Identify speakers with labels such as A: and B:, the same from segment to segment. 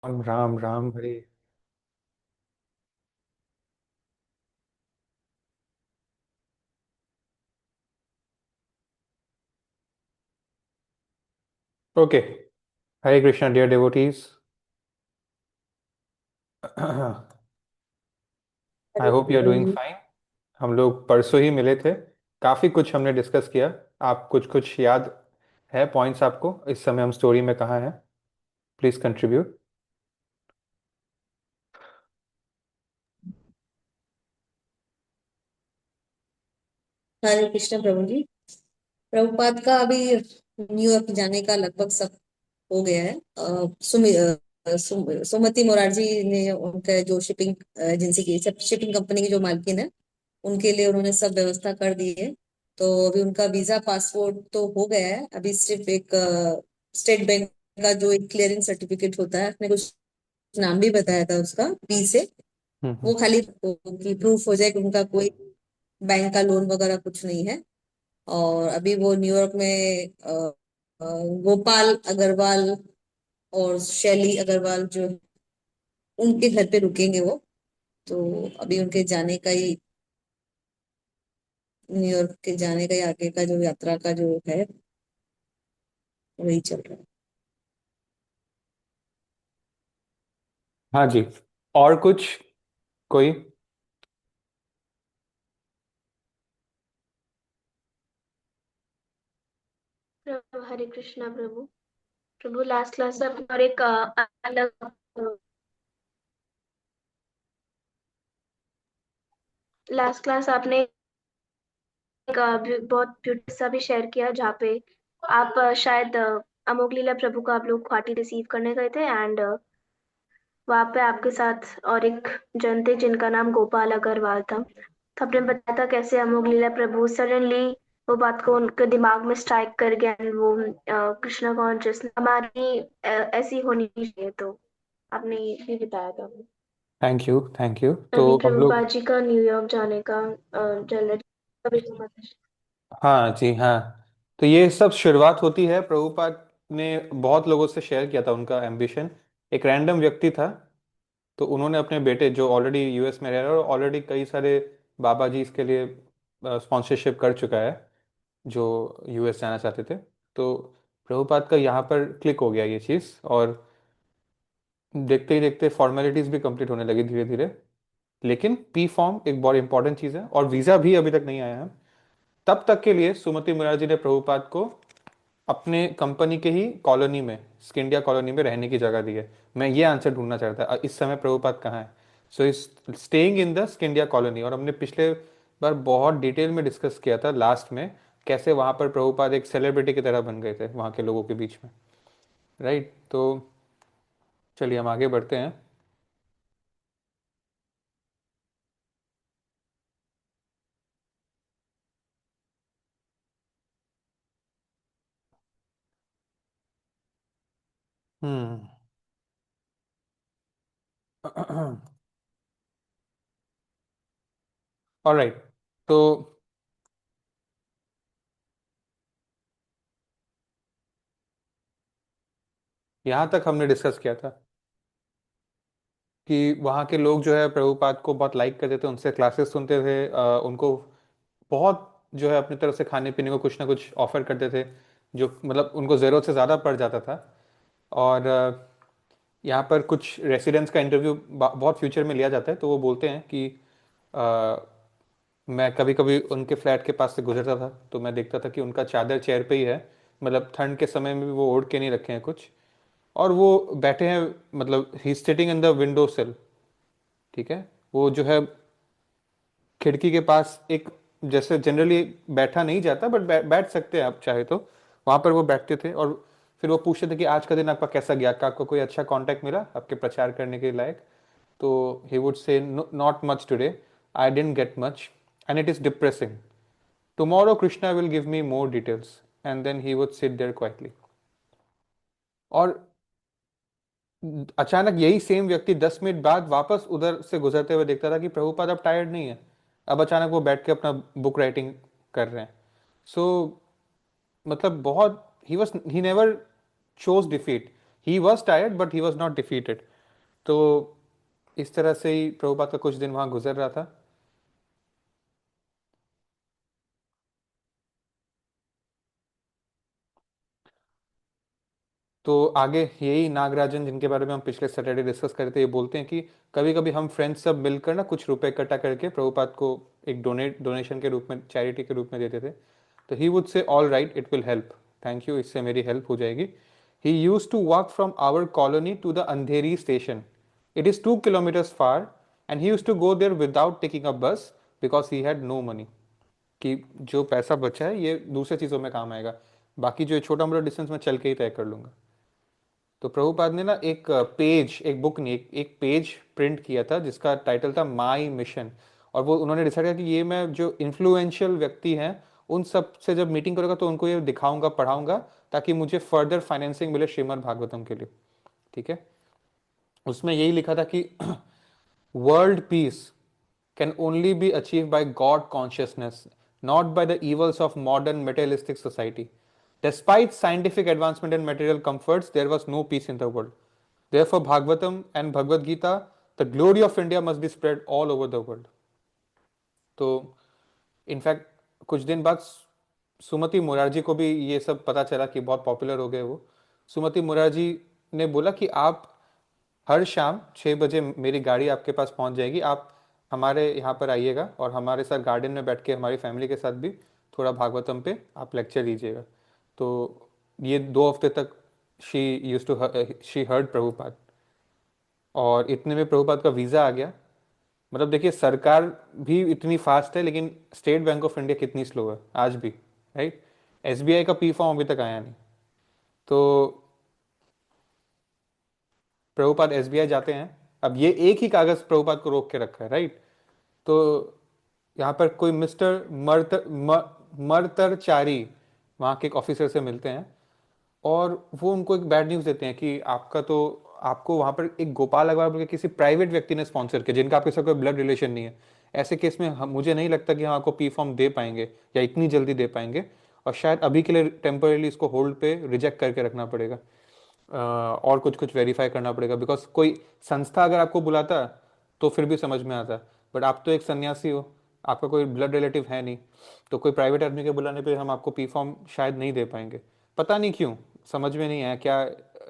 A: Ram Ram Ram Hare. Okay. Hare Krishna dear devotees. I
B: Hare
A: hope you are doing
B: Krishna.
A: Fine. हम लोग परसों ही मिले थे। काफ़ी कुछ हमने डिस्कस किया। आप कुछ कुछ याद है पॉइंट्स आपको इस समय हम स्टोरी में कहाँ हैं? Please contribute.
B: हरे कृष्ण प्रभु जी। प्रभुपाद का अभी न्यूयॉर्क जाने का लगभग सब हो गया है। सुमति मोरारजी ने उनका जो शिपिंग एजेंसी की सब शिपिंग कंपनी की जो मालकिन है, उनके लिए उन्होंने सब व्यवस्था कर दी है। तो अभी उनका वीजा पासपोर्ट तो हो गया है। अभी सिर्फ एक स्टेट बैंक का जो एक क्लियरिंग सर्टिफिकेट होता है, आपने कुछ नाम भी बताया था उसका, पी से
A: हम्म।
B: वो खाली की प्रूफ हो जाए कि उनका कोई बैंक का लोन वगैरह कुछ नहीं है। और अभी वो न्यूयॉर्क में गोपाल अग्रवाल और शैली अग्रवाल जो उनके घर पे रुकेंगे वो। तो अभी उनके जाने का ही, न्यूयॉर्क के जाने का ही आगे का जो यात्रा का जो है, वही चल रहा है।
A: हाँ जी। और कुछ कोई?
C: प्रभु हरे कृष्णा प्रभु। प्रभु लास्ट क्लास में और एक अलग लास्ट क्लास आपने एक बहुत ब्यूटीफुल सा भी शेयर किया जहाँ पे आप शायद अमोघ लीला प्रभु को आप लोग गुवाहाटी रिसीव करने गए थे एंड वहाँ पे आपके साथ और एक जन थे जिनका नाम गोपाल अग्रवाल था। तो आपने बताया था कैसे अमोघ लीला प्रभु सडनली वो बात को उनके दिमाग में स्ट्राइक कर गया and वो कृष्णा कॉन्शियस हमारी ऐसी होनी चाहिए। तो आपने ये भी बताया था।
A: Thank you thank you. तो
C: अभी
A: हम लोग,
C: प्रभुपाद जी का न्यूयॉर्क जाने का जनरल अभी तो मत-
A: हाँ जी हाँ। तो ये सब शुरुआत होती है, प्रभुपाद ने बहुत लोगों से शेयर किया था उनका एम्बिशन। एक रैंडम व्यक्ति था, तो उन्होंने अपने बेटे जो ऑलरेडी यूएस में रह रहा है और ऑलरेडी कई सारे बाबा जी इसके लिए स्पॉन्सरशिप कर चुका है, जो यूएस जाना चाहते थे। तो प्रभुपाद का यहाँ पर क्लिक हो गया ये चीज़, और देखते ही देखते फॉर्मेलिटीज भी कंप्लीट होने लगी धीरे धीरे। लेकिन पी फॉर्म एक बहुत इंपॉर्टेंट चीज़ है, और वीज़ा भी अभी तक नहीं आया है। तब तक के लिए सुमति मुरारजी ने प्रभुपाद को अपने कंपनी के ही कॉलोनी में, स्किंडिया कॉलोनी में रहने की जगह दी है। मैं ये आंसर ढूंढना चाहता था, इस समय प्रभुपाद कहाँ है? So is staying in the Scindia colony. और हमने पिछले बार बहुत डिटेल में डिस्कस किया था लास्ट में, कैसे वहाँ पर प्रभुपाद एक सेलिब्रिटी की तरह बन गए थे वहाँ के लोगों के बीच में। राइट। तो चलिए हम आगे बढ़ते हैं। हम्म। ऑलराइट। तो यहाँ तक हमने डिस्कस किया था कि वहाँ के लोग जो है प्रभुपाद को बहुत लाइक करते थे, उनसे क्लासेस सुनते थे, उनको बहुत जो है अपनी तरफ से खाने पीने को कुछ ना कुछ ऑफर करते थे, जो मतलब उनको ज़रूरत से ज़्यादा पड़ जाता था। और यहाँ पर कुछ रेसिडेंट्स का इंटरव्यू बहुत फ्यूचर में लिया जाता है, तो वो बोलते हैं कि अ, मैं कभी कभी उनके फ्लैट के पास से गुजरता था तो मैं देखता था कि उनका चादर चेयर पे ही है। मतलब ठंड के समय में भी वो ओढ़ के नहीं रखे हैं कुछ, और वो बैठे हैं, मतलब ही sitting in the window sill. ठीक है। वो जो है खिड़की के पास एक, जैसे जनरली बैठा नहीं जाता बट बैठ सकते हैं आप चाहे तो, वहां पर वो बैठते थे। और फिर वो पूछते थे कि आज का दिन आपका कैसा गया, का आपको कोई अच्छा कांटेक्ट मिला आपके प्रचार करने के लायक? तो he would say not much today, I didn't get much and it is depressing, tomorrow Krishna will give me more details. And then he would sit there quietly. और अचानक यही सेम व्यक्ति 10 मिनट बाद वापस उधर से गुजरते हुए देखता था कि प्रभुपाद अब टायर्ड नहीं है, अब अचानक वो बैठ के अपना बुक राइटिंग कर रहे हैं। सो मतलब बहुत, he never chose defeat. He was tired but he was not defeated. तो इस तरह से ही प्रभुपाद का कुछ दिन वहाँ गुजर रहा था। तो आगे यही नागराजन जिनके बारे में हम पिछले सैटरडे डिस्कस कर रहे थे, ये बोलते हैं कि कभी कभी हम फ्रेंड्स सब मिलकर ना कुछ रुपए इकट्ठा करके प्रभुपाद को एक डोनेशन के रूप में, चैरिटी के रूप में देते थे। तो he would say all right, it will help, thank you, इससे मेरी हेल्प हो जाएगी। He used to walk from our colony to the Andheri station. It is 2 kilometres far and he used to go there without taking a bus because he had no money. कि जो पैसा बचा है ये दूसरे चीज़ों में काम आएगा, बाकी जो छोटा मोटा डिस्टेंस मैं चल के ही तय कर लूँगा। तो प्रभुपाद ने ना एक पेज, एक बुक नहीं, एक पेज प्रिंट किया था जिसका टाइटल था माई मिशन। और वो उन्होंने डिसाइड किया कि ये मैं जो इन्फ्लुएंशियल व्यक्ति हैं उन सब से जब मीटिंग करूँगा तो उनको ये दिखाऊंगा, पढ़ाऊंगा, ताकि मुझे फर्दर फाइनेंसिंग मिले श्रीमद् भागवतम के लिए। ठीक है। उसमें यही लिखा था कि world peace can only be achieved by God consciousness, not by the evils of modern materialistic society. Despite scientific advancement and material comforts, there was no peace in the world. Therefore, Bhagavatam and Bhagavad Gita, the glory of India must be spread all over the world. तो in fact कुछ दिन बाद सुमति मुरारजी को भी ये सब पता चला कि बहुत पॉपुलर हो गए वो। सुमति मुरारजी ने बोला कि आप हर शाम 6 बजे मेरी गाड़ी आपके पास पहुंच जाएगी, आप हमारे यहाँ पर आइएगा और हमारे साथ गार्डन में बैठ के हमारी फैमिली के साथ भी थोड़ा भागवतम पे आप लेक्चर दीजिएगा। तो ये 2 हफ्ते तक she used to she heard Prabhupada. और इतने में प्रभुपाद का वीज़ा आ गया। मतलब देखिए, सरकार भी इतनी फास्ट है लेकिन स्टेट बैंक ऑफ इंडिया कितनी स्लो है आज भी, राइट। एसबीआई का पी फॉर्म अभी तक आया नहीं। तो प्रभुपाद एसबीआई जाते हैं। अब ये एक ही कागज प्रभुपाद को रोक के रखा है, राइट। तो यहाँ पर कोई मिस्टर मर्तरचारी वहाँ के एक ऑफिसर से मिलते हैं और वो उनको एक बैड न्यूज़ देते हैं कि आपका तो, आपको वहाँ पर एक गोपाल अग्रवाल बोल के किसी प्राइवेट व्यक्ति ने स्पॉन्सर किया जिनका आपके साथ कोई ब्लड रिलेशन नहीं है। ऐसे केस में मुझे नहीं लगता कि हम आपको पी फॉर्म दे पाएंगे या इतनी जल्दी दे पाएंगे, और शायद अभी के लिए टेम्परेली इसको होल्ड पे रिजेक्ट करके रखना पड़ेगा। और कुछ कुछ वेरीफाई करना पड़ेगा, बिकॉज कोई संस्था अगर आपको बुलाता तो फिर भी समझ में आता, बट आप तो एक सन्यासी हो, आपका कोई ब्लड रिलेटिव है नहीं, तो कोई प्राइवेट आदमी के बुलाने पे हम आपको पी फॉर्म शायद नहीं दे पाएंगे। पता नहीं क्यों, समझ में नहीं आया क्या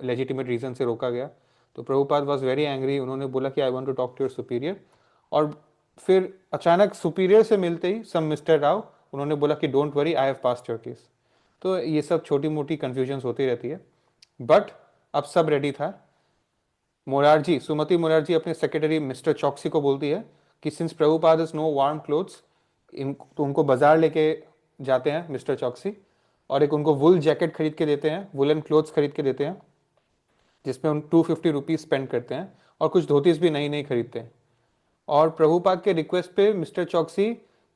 A: लेजिटिमेट रीजन से रोका गया। तो प्रभुपाद वॉज वेरी एंग्री, उन्होंने बोला कि I want to talk to your superior. और फिर अचानक सुपीरियर से मिलते ही सम मिस्टर राव, उन्होंने बोला कि don't worry, I have passed your case. तो ये सब छोटी मोटी कन्फ्यूजन्स होती रहती है, बट अब सब रेडी था। मोरारजी, सुमति मोरारजी अपने सेक्रेटरी मिस्टर चौकसी को बोलती है कि since Prabhupada is no warm clothes, तो उनको बाजार लेके जाते हैं मिस्टर चौकसी, और एक उनको वुल जैकेट खरीद के देते हैं, वुलन क्लोथ्स खरीद के देते हैं जिसमें उन 250 रुपीज स्पेंड करते हैं, और कुछ धोतीस भी नई नई खरीदते हैं। और प्रभुपाद के रिक्वेस्ट पे मिस्टर चौकसी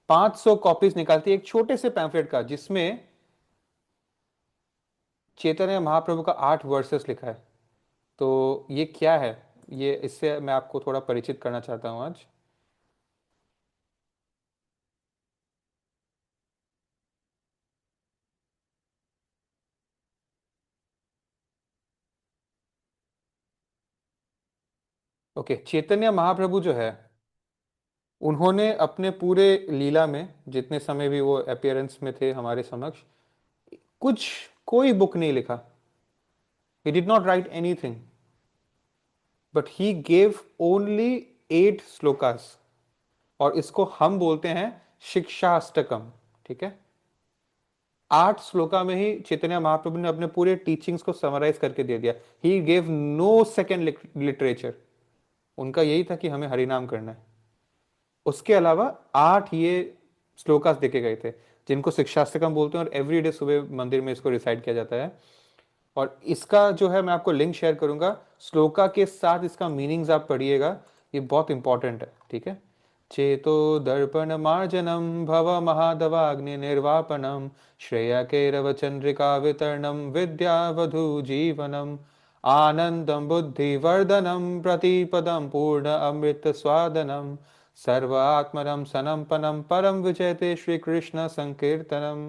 A: 500 कॉपीज निकालती है एक छोटे से पैम्फलेट का, जिसमें चैतन्य महाप्रभु का 8 वर्सेस लिखा है। तो ये क्या है, ये इससे मैं आपको थोड़ा परिचित करना चाहता हूँ आज। ओके, चैतन्य महाप्रभु जो है, उन्होंने अपने पूरे लीला में जितने समय भी वो अपियरेंस में थे हमारे समक्ष, कुछ कोई बुक नहीं लिखा। He did not right anything, but he gave only 8 shlokas, और इसको हम बोलते हैं शिक्षाष्टकम। ठीक है। 8 श्लोका में ही चैतन्य महाप्रभु ने अपने पूरे टीचिंग्स को समराइज करके दे दिया। He gave no second literature. उनका यही था कि हमें हरिनाम करना है। उसके अलावा 8 ये श्लोकास देखे गए थे जिनको शिक्षाष्टकम बोलते हैं, और एवरी डे सुबह मंदिर में इसको रिसाइट किया जाता है। और इसका जो है मैं आपको लिंक शेयर करूंगा, श्लोका के साथ इसका मीनिंग्स आप पढ़िएगा, ये बहुत इंपॉर्टेंट है। ठीक है। चेतो दर्पण मार्जनम भव महादवाग्नि निर्वापनम श्रेय केरव चंद्रिका वितरणम विद्यावधु जीवनम आनंदम बुद्धिवर्धनम प्रतिपदम पूर्ण अमृत स्वादनम सर्व आत्मरम सनम परम विजयते श्री कृष्ण संकीर्तनम।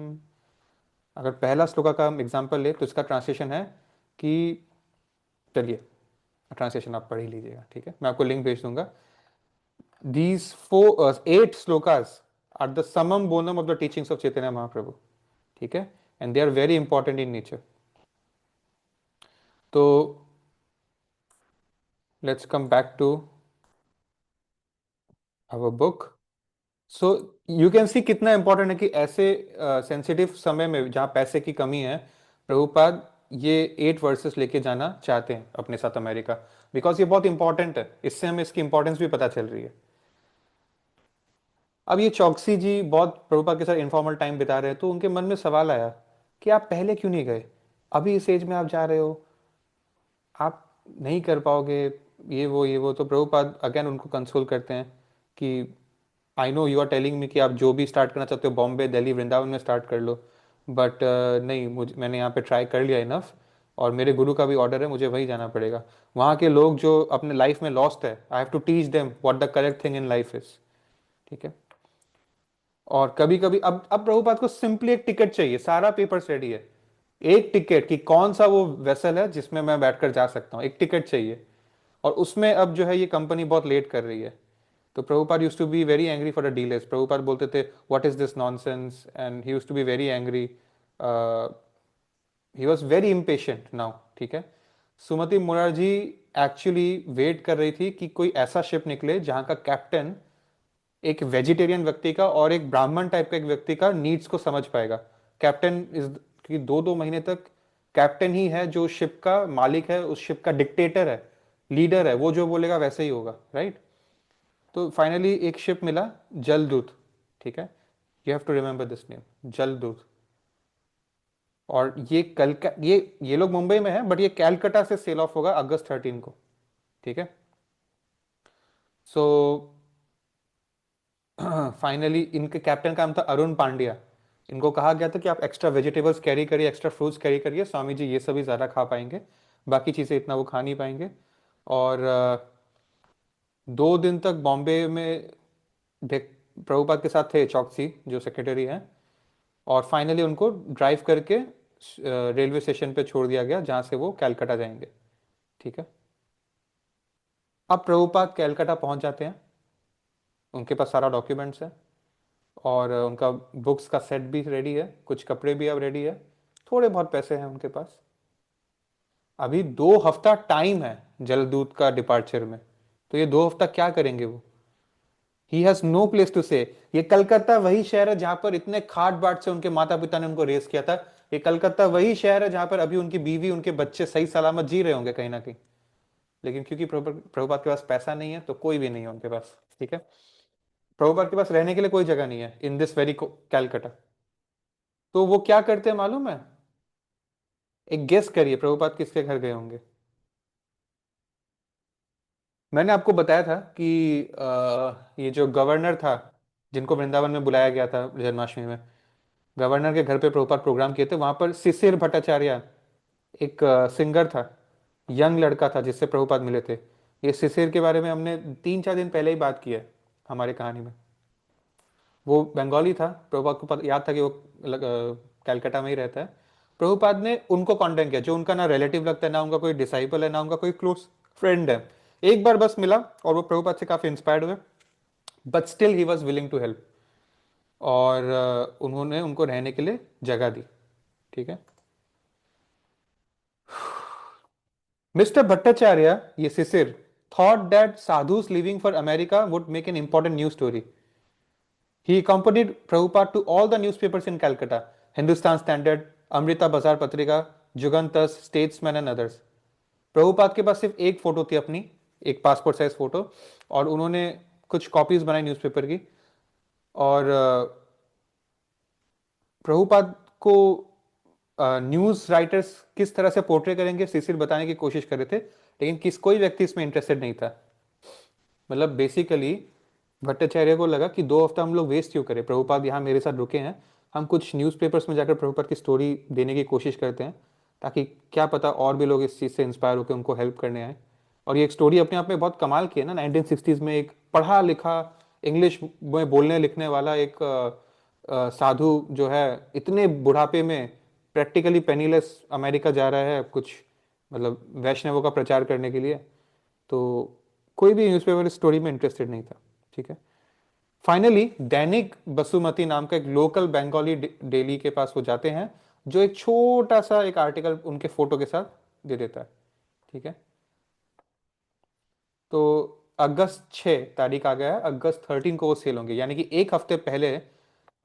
A: अगर पहला श्लोका का हम एग्जाम्पल ले तो इसका ट्रांसलेशन है कि, चलिए, ट्रांसलेशन आप पढ़ ही लीजिएगा, ठीक है, मैं आपको लिंक भेज दूंगा। These four, 8 shlokas are the summum bonum of the teachings of Chaitanya Mahaprabhu, ठीक है, and they are very important in nature. तो let's come back to our book. So you can see कितना इंपॉर्टेंट है कि ऐसे sensitive समय में जहाँ पैसे की कमी है, प्रभुपाद ये 8 वर्सेस लेके जाना चाहते हैं अपने साथ अमेरिका, बिकॉज ये बहुत इंपॉर्टेंट है, इससे हमें इसकी इंपॉर्टेंस भी पता चल रही है। अब ये चौकसी जी बहुत प्रभुपाद के साथ इनफॉर्मल टाइम बिता रहे हैं, तो उनके मन में सवाल आया कि आप पहले क्यों नहीं गए, अभी इस एज में आप जा रहे हो, आप नहीं कर पाओगे, ये वो। तो प्रभुपाद अगेन उनको कंसोल करते हैं कि I know you are telling me कि आप जो भी स्टार्ट करना चाहते हो बॉम्बे, दिल्ली, वृंदावन में स्टार्ट कर लो, बट नहीं, मुझे मैंने यहाँ पे ट्राई कर लिया इनफ, और मेरे गुरु का भी ऑर्डर है, मुझे वही जाना पड़ेगा। वहाँ के लोग जो अपने लाइफ में लॉस्ट है, I have to teach them what the correct thing in life is, ठीक है। और कभी कभी अब प्रभुपाद को सिंपली एक टिकट चाहिए, सारा पेपर्स रेडी है, एक टिकट कि कौन सा वो वेसल है जिसमें मैं बैठकर जा सकता हूँ, एक टिकट चाहिए। और उसमें अब जो है ये कंपनी बहुत लेट कर रही है, तो Prabhupada used to be very angry for the delays. Prabhupada बोलते थे what is this nonsense, and he used to be very angry, he was very impatient now, ठीक है। सुमति मुरारजी एक्चुअली वेट कर रही थी कि कोई ऐसा शिप निकले जहां का कैप्टन एक वेजिटेरियन व्यक्ति का और एक ब्राह्मण टाइप का एक व्यक्ति का नीड्स को समझ पाएगा। कैप्टन इज कि 2-2 महीने तक कैप्टन ही है जो शिप का मालिक है, उस शिप का डिक्टेटर है, लीडर है, वो जो बोलेगा वैसे ही होगा, राइट। तो फाइनली एक शिप मिला, जलदूत, ठीक है, you have to remember this name, Jaladuta. और ये ये लोग मुंबई में है, बट ये कैलकाटा से सेल ऑफ होगा अगस्त 13 को, ठीक है। सो फाइनली इनके कैप्टन का नाम था अरुण पांड्या। इनको कहा गया था कि आप एक्स्ट्रा वेजिटेबल्स कैरी करिए, एक्स्ट्रा फ्रूट्स कैरी करिए, स्वामी जी ये सभी ज़्यादा खा पाएंगे, बाकी चीज़ें इतना वो खा नहीं पाएंगे। और 2 दिन तक बॉम्बे में प्रभुपाद के साथ थे चौकसी जो सेक्रेटरी हैं, और फाइनली उनको ड्राइव करके रेलवे स्टेशन पे छोड़ दिया गया जहाँ से वो कैलकाटा जाएंगे, ठीक है। अब प्रभुपाद कैलकाटा पहुंच जाते हैं, उनके पास सारा डॉक्यूमेंट्स है, और उनका बुक्स का सेट भी रेडी है, कुछ कपड़े भी अब रेडी है, थोड़े बहुत पैसे हैं उनके पास। अभी 2 हफ्ता टाइम है जलदूत का डिपार्चर में, तो ये 2 हफ्ता क्या करेंगे वो, he has no place to say. ये कलकत्ता वही शहर है जहां पर इतने खाट बाट से उनके माता पिता ने उनको रेस किया था, ये कलकत्ता वही शहर है जहां पर अभी उनकी बीवी उनके बच्चे सही सलामत जी रहे होंगे कहीं ना कहीं, लेकिन क्योंकि प्रभुपाद के पास पैसा नहीं है तो कोई भी नहीं है उनके पास, ठीक है। प्रभुपाद के पास रहने के लिए कोई जगह नहीं है इन दिस वेरी कैलकाटा। तो वो क्या करते हैं मालूम है, एक गेस करिए प्रभुपाद किसके घर गए होंगे। मैंने आपको बताया था कि ये जो गवर्नर था जिनको वृंदावन में बुलाया गया था जन्माष्टमी में, गवर्नर के घर पे प्रभुपाद प्रोग्राम किए थे, वहां पर शिशिर भट्टाचार्य एक सिंगर था, यंग लड़का था जिससे प्रभुपाद मिले थे। ये शिशिर के बारे में हमने 3-4 दिन पहले ही बात की है हमारे कहानी में। वो बंगाली था, प्रभुपाद को याद था कि वो कैलकाटा में ही रहता है। प्रभुपाद ने उनको कांटेक्ट किया, जो उनका ना रिलेटिव लगता है, ना उनका कोई डिसाइपल है, ना उनका कोई क्लोज फ्रेंड है। एक बार बस मिला और वो प्रभुपाद से काफी इंस्पायर्ड हुए, but still he was willing to help, और उन्होंने उनको रहने के लिए जगह दी, ठीक है। मिस्टर भट्टाचार्य, ये शिशिर, thought that sadhus leaving for America would make an important news story. He accompanied Prabhupada to all the newspapers in Calcutta, Hindustan Standard, Amrita Bazar Patrika, Jugantas, Statesman and others. Prabhupada के पास सिर्फ एक photo थी अपनी, एक passport size photo, और उन्होंने कुछ copies बनाई न्यूज़पेपर की, और प्रभुपाद को न्यूज़ राइटर्स किस तरह से पोर्ट्रे करेंगे शिशिर बताने की कोशिश कर रहे थे, लेकिन कोई व्यक्ति इसमें इंटरेस्टेड नहीं था। मतलब बेसिकली भट्टाचार्य को लगा कि 2 हफ्ता हम लोग वेस्ट क्यों करें, प्रभुपाद यहाँ मेरे साथ रुके हैं, हम कुछ न्यूज़पेपर्स में जाकर प्रभुपाद की स्टोरी देने की कोशिश करते हैं, ताकि क्या पता और भी लोग इस चीज़ से इंस्पायर होकर उनको हेल्प करने आए। और ये एक स्टोरी अपने आप में बहुत कमाल की है ना, 1960s में एक पढ़ा लिखा इंग्लिश में बोलने लिखने वाला एक साधु जो है इतने बुढ़ापे में प्रैक्टिकली पेनीलेस अमेरिका जा रहा है कुछ मतलब वैष्णवों का प्रचार करने के लिए, तो कोई भी न्यूज़पेपर स्टोरी में इंटरेस्टेड नहीं था। ठीक है। फाइनली दैनिक बसुमती नाम का एक लोकल बंगाली डेली के पास वो जाते हैं, जो एक छोटा सा एक आर्टिकल उनके फोटो के साथ दे देता है। ठीक है। तो अगस्त 6 तारीख आ गया है, अगस्त 13 को वो सेल होंगे, यानी कि एक हफ्ते पहले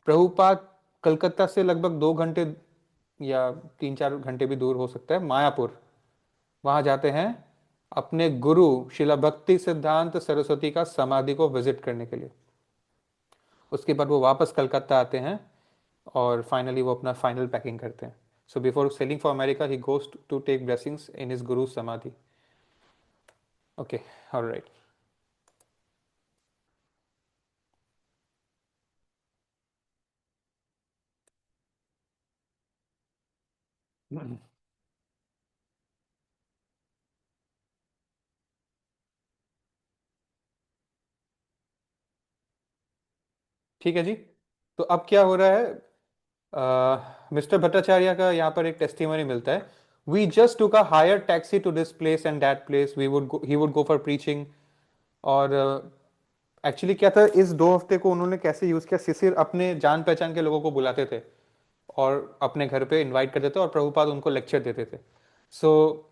A: प्रभुपाद कलकत्ता से लगभग 2 घंटे या 3-4 घंटे भी दूर हो सकता है, मायापुर, वहां जाते हैं अपने गुरु शिला भक्ति सिद्धांत सरस्वती का समाधि को विजिट करने के लिए। उसके बाद वो वापस कलकत्ता आते हैं और फाइनली वो अपना फाइनल पैकिंग करते हैं। So before sailing for America he goes to take blessings in his guru samadhi. Okay, alright. ठीक है जी। तो अब क्या हो रहा है, मिस्टर भट्टाचार्य का यहाँ पर एक टेस्टिमनी मिलता है। We just took a hire taxi to this place and that place, we would he would go for preaching. और एक्चुअली क्या था, इस 2 हफ्ते को उन्होंने कैसे यूज किया, सिसिर अपने जान पहचान के लोगों को बुलाते थे और अपने घर पे इनवाइट करते थे और प्रभुपाद उनको लेक्चर देते थे। सो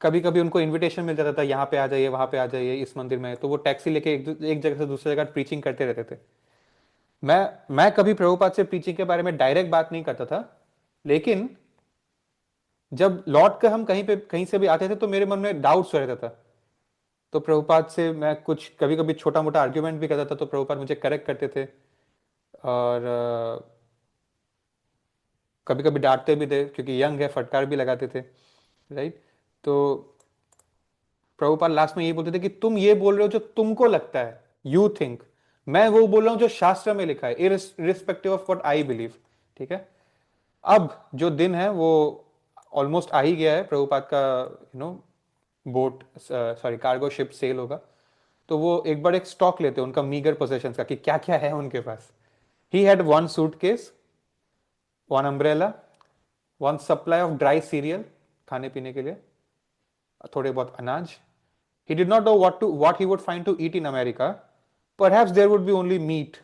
A: कभी कभी उनको इनविटेशन मिल जाता था, यहाँ पे आ जाइए, वहां पे आ जाइए, इस मंदिर में, तो वो टैक्सी लेके एक जगह से दूसरी जगह प्रीचिंग करते रहते थे। मैं कभी प्रभुपाद से प्रीचिंग के बारे में डायरेक्ट बात नहीं करता था, लेकिन जब लौट कर हम कहीं से भी आते थे तो मेरे मन में डाउट्स रहता था। तो प्रभुपाद से मैं कुछ कभी कभी छोटा मोटा आर्ग्यूमेंट भी करता था, तो प्रभुपाद मुझे करेक्ट करते थे और कभी कभी डांटते भी थे, क्योंकि यंग है, फटकार भी लगाते थे। राइट। तो प्रभुपाद लास्ट में ये बोलते थे कि तुम ये बोल रहे हो जो तुमको लगता है, यू थिंक, मैं वो बोल रहा हूं जो शास्त्र में लिखा है, irrespective of what I believe. ठीक है। अब जो दिन है वो ऑलमोस्ट आ ही गया है, प्रभुपाद का boat, sorry cargo ship sail होगा। तो वो एक बार एक स्टॉक लेते हैं उनका मीगर पोजेशंस का, कि क्या क्या है उनके पास। He had 1 suitcase, 1 umbrella, 1 supply of dry cereal, खाने पीने के लिए थोड़े बहुत अनाज। He did not know what he would find to eat in America. Perhaps there would be only meat.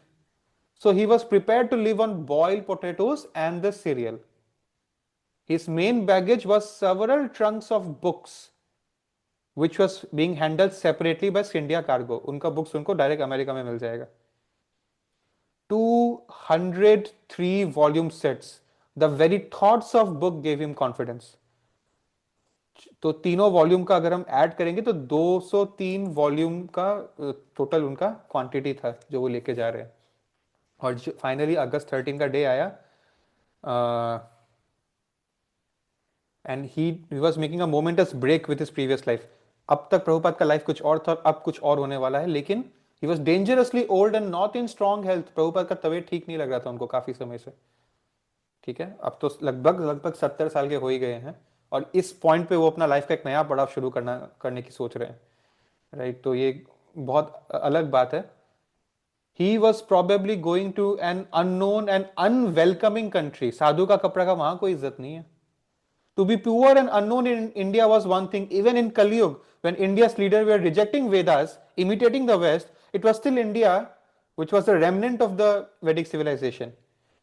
A: So he was prepared to live on boiled potatoes and the cereal. His main baggage was several trunks of books, which was being handled separately by Scindia Cargo. उनका books उनको direct America में मिल जाएगा। 203 volume sets. The very thoughts of book gave him confidence. तो तीनों volume का अगर हम add करेंगे तो 203 वॉल्यूम का टोटल उनका क्वांटिटी था जो वो लेके जा रहे हैं। और फाइनली अगस्त 13 का डे आया, and he was making a momentous break with his previous life. अब तक प्रभुपाद का लाइफ कुछ और था, अब कुछ और होने वाला है, लेकिन he was dangerously old and not in strong health. Prabhupada का तबीयत ठीक नहीं लग रहा था उनको काफी समय से। ठीक है। अब तो लगभग लगभग 70 साल के हो ही गए हैं, और इस पॉइंट पे वो अपना लाइफ का एक नया पड़ाव शुरू करने की सोच रहे हैं। राइट। तो ये बहुत अलग बात है। He was probably going to an unknown and unwelcoming country. साधु का कपड़ा का वहां कोई इज्जत नहीं है। To be poor and unknown in India was one thing. Even in Kali Yuga, when India's leaders were rejecting Vedas, imitating the West, it was still India which was the remnant of the Vedic civilization.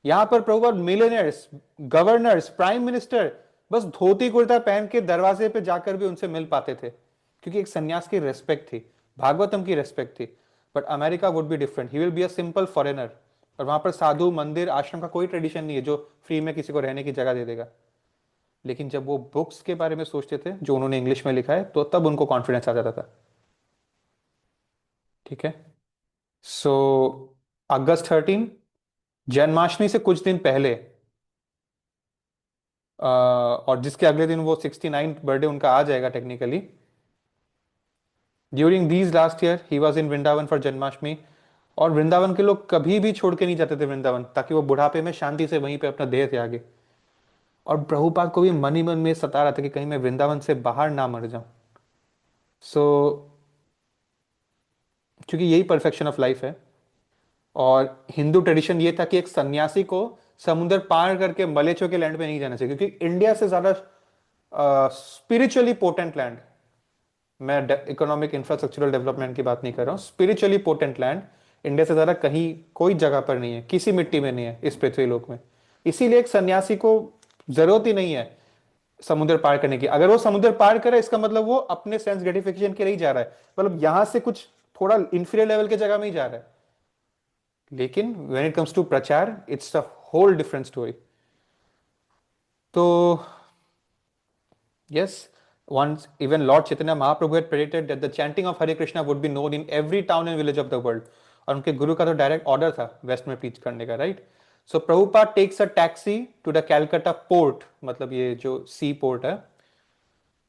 A: यहां पर Prabhupada millionaires, governors, prime minister बस धोती कुर्ता पहन के दरवाजे पे जाकर भी उनसे मिल पाते थे, क्योंकि एक सन्यास की रेस्पेक्ट थी, भागवतम की रेस्पेक्ट थी। But America would be different. He will be a simple foreigner, और वहां पर साधु मंदिर आश्रम का कोई ट्रेडिशन नहीं है जो फ्री में किसी को रहने की जगह दे देगा। लेकिन जब वो बुक्स के बारे में सोचते थे जो उन्होंने इंग्लिश में लिखा है, तो तब उनको कॉन्फिडेंस आ जाता था। ठीक है। सो अगस्त 13, जन्माष्टमी से कुछ दिन पहले, और जिसके अगले दिन वो 69th बर्थडे उनका आ जाएगा technically. During these last year he was in Vrindavan for Janmashtami. और वृंदावन के लोग कभी भी छोड़ के नहीं जाते थे वृंदावन, ताकि वो बुढ़ापे में शांति से वहीं पे अपना देह त्यागे। और प्रभुपाद को भी मन ही मन में सता रहा था कि कहीं मैं वृंदावन से बाहर ना मर जाऊं। सो क्योंकि यही परफेक्शन ऑफ लाइफ है। और हिंदू ट्रेडिशन ये था कि एक सन्यासी को समुद्र पार करके मलेच्चों के लैंड पे नहीं जाना चाहिए, क्योंकि इंडिया से ज्यादा स्पिरिचुअली पोटेंट लैंड मैं इकोनॉमिक इंफ्रास्ट्रक्चरल डेवलपमेंट की बात नहीं कर रहा हूँ, स्पिरिचुअली पोटेंट लैंड इंडिया से ज़्यादा कहीं कोई जगह पर नहीं है, किसी मिट्टी में नहीं है इस पृथ्वी लोक में। इसीलिए एक सन्यासी को जरूरत ही नहीं है समुद्र पार करने की। अगर वो समुद्र पार करे इसका मतलब वो अपने सेंस ग्रेटिफिकेशन के लिए ही जा रहा है, मतलब यहां से कुछ थोड़ा इंफीरियर लेवल की जगह में ही जा रहा है। लेकिन when it comes to prachar it's a whole different story. तो yes, once even Lord Chaitanya Mahaprabhu had predicted that the chanting of Hare Krishna would be known in every town and village of the world. और उनके गुरु का तो direct order था west में preach करने का, right. So Prabhupada takes a taxi to the Calcutta port, मतलब ये जो सी पोर्ट है।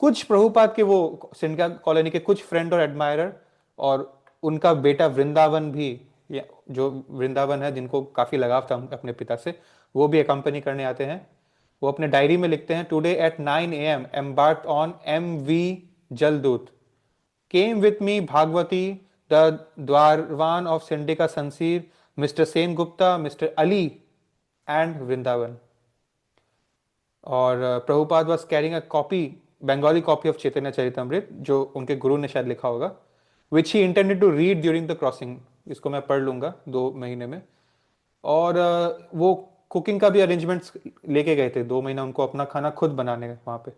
A: कुछ प्रभुपाद के वो सिंधिया कॉलोनी के कुछ फ्रेंड और एडमायरर और उनका बेटा वृंदावन भी, जो वृंदावन है जिनको काफी लगाव था अपने पिता से, वो भी अकम्पनी करने आते हैं। वो अपने डायरी में लिखते हैं, today at 9 AM embarked on MV Jaladuta, came with me Bhagawati the durwan of Scindia संसीर, mister Sengupta, mister Ali and Vrindavan. और Prabhupada was carrying a copy, Bengali copy of Chaitanya Charitamrita, जो उनके गुरु ने शायद लिखा होगा, which he intended to read during the crossing. इसको मैं पढ़ लूंगा 2 महीने में। और वो कुकिंग का भी अरेंजमेंट्स लेके गए थे, 2 महीना उनको अपना खाना खुद बनाने वहां पे,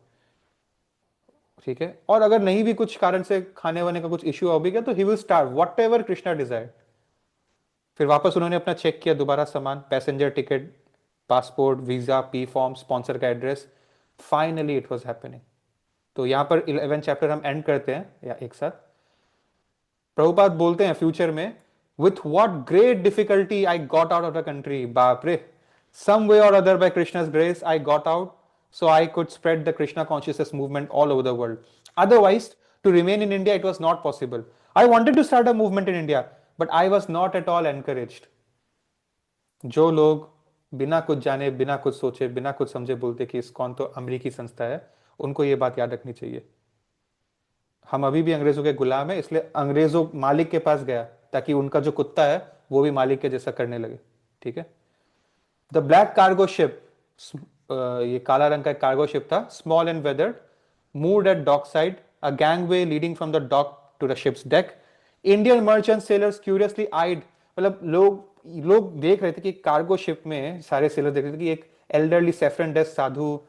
A: ठीक है। और अगर नहीं भी कुछ कारण से खाने वाने का कुछ इश्यू हो भी गया तो he will starve whatever Krishna desire. फिर वापस उन्होंने अपना चेक किया दोबारा सामान, passenger ticket, passport, visa, P form, sponsor का address. Finally it was happening. तो यहाँ पर 11 चैप्टर हम एंड करते हैं या एक साथ। प्रभुपाद बोलते हैं फ्यूचर में, with what great difficulty I got out of the country, बाप रे, some way or other by कृष्णा's grace I got out, so I could spread the Krishna consciousness movement all over the world. Otherwise, to remain in India, it was not possible. I wanted to start a movement in India, but I was not at all encouraged. जो लोग बिना कुछ जाने, बिना कुछ सोचे, बिना कुछ समझे बोलते कि इस्कॉन तो अमेरिकी संस्था है, उनको ये बात याद रखनी चाहिए। हम अभी भी अंग्रेजों के गुलाम है, इसलिए अंग्रेजों मालिक के पास गया ताकि उनका जो कुत्ता है वो भी मालिक के जैसा करने लगे, ठीक है। द ब्लैक कार्गो शिप, ये काला रंग का एक कार्गो शिप था, small and weathered, moved at dock side, a gangway leading from the dock to the ship's deck. Indian merchant sailors curiously eyed, मतलब लोग लोग देख रहे थे कि कार्गो शिप में सारे सेलर देख रहे थे कि एक एल्डरली सेफ्रन ड्रेस साधु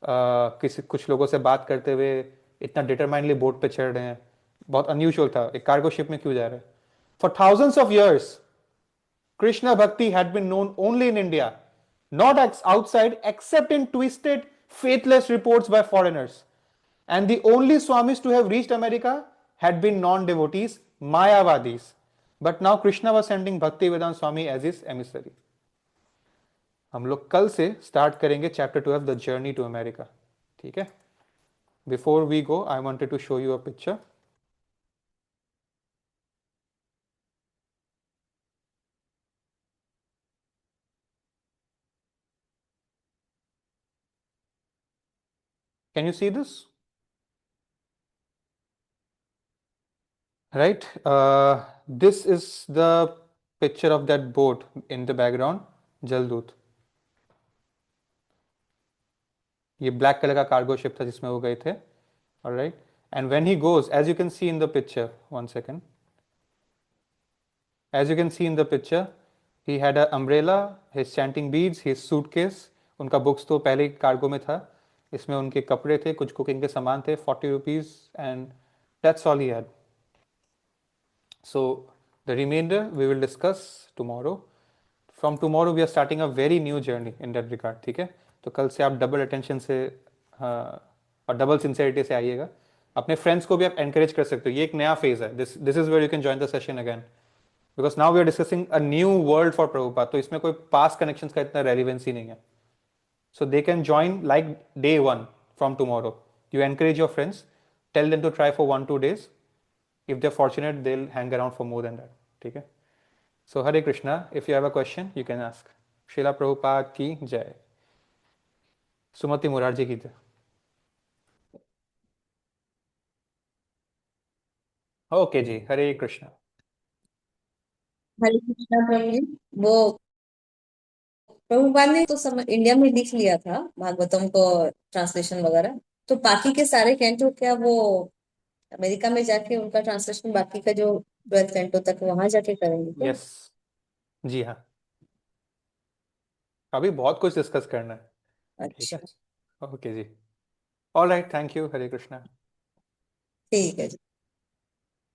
A: किसी कुछ लोगों से बात करते हुए इतना डिटरमाइंडली बोट पे चढ़ रहे हैं। बहुत अनयूजुअल था, एक कार्गो शिप में क्यों जा रहे हैं। For thousands of years Krishna Bhakti had been known only in India, not outside except in twisted, faithless reports by foreigners. And the only Swamis to have reached America had been non devotees, Mayavadis. But now Krishna was sending Bhakti Vedanta Swami as his emissary. हम लोग कल से start करेंगे chapter 12 the journey to America, ठीक है। Before we go I wanted to show you a picture. Can you see this? Right, this is the picture of that boat in the background, जलदूत। ये black colour का cargo ship था जिसमें वो गए थे, alright। And when he goes, as you can see in the picture, one second, as you can see in the picture, he had an umbrella, his chanting beads, his suitcase, उनका books तो पहले ही cargo में था, इसमें उनके कपड़े थे, कुछ कुकिंग के सामान थे, 40 rupees, and that's all he had. So the remainder we will discuss tomorrow. From tomorrow we are starting a very new journey in that regard, ठीक है। तो कल से आप डबल अटेंशन से और डबल सिंसेरिटी से आइएगा। अपने फ्रेंड्स को भी आप एनकरेज कर सकते हो, ये एक नया फेज है, this this is where you can join the session again, because now we are discussing a new world for Prabhupada, तो इसमें कोई पास्ट कनेक्शंस का इतना रेलिवेंस ही नहीं है। So they can join like day one from tomorrow. You encourage your friends, tell them to try for 1-2 days, if they are fortunate they will hang around for more than that, ठीक है। So Hare Krishna, if you have a question, you can ask. Srila Prabhupada की जय, सुमति मुरारजी की जय। Okay जी, हरे कृष्णा।
B: हरे कृष्णा प्रभु जी। वो प्रभुपाद ने तो India में लिख लिया था भागवतम को, ट्रांसलेशन वगैरह, तो बाकी के सारे कैंटो क्या वो अमेरिका में जाके उनका ट्रांसलेशन बाकी का जो 12th कैंटो तक वहां जाके करेंगे क्या?
A: यस। जी हाँ, अभी बहुत कुछ डिस्कस करना है। ठीक है।
B: अच्छा।
A: Okay ji. All right, thank you, Hare Krishna.
B: ठीक है जी।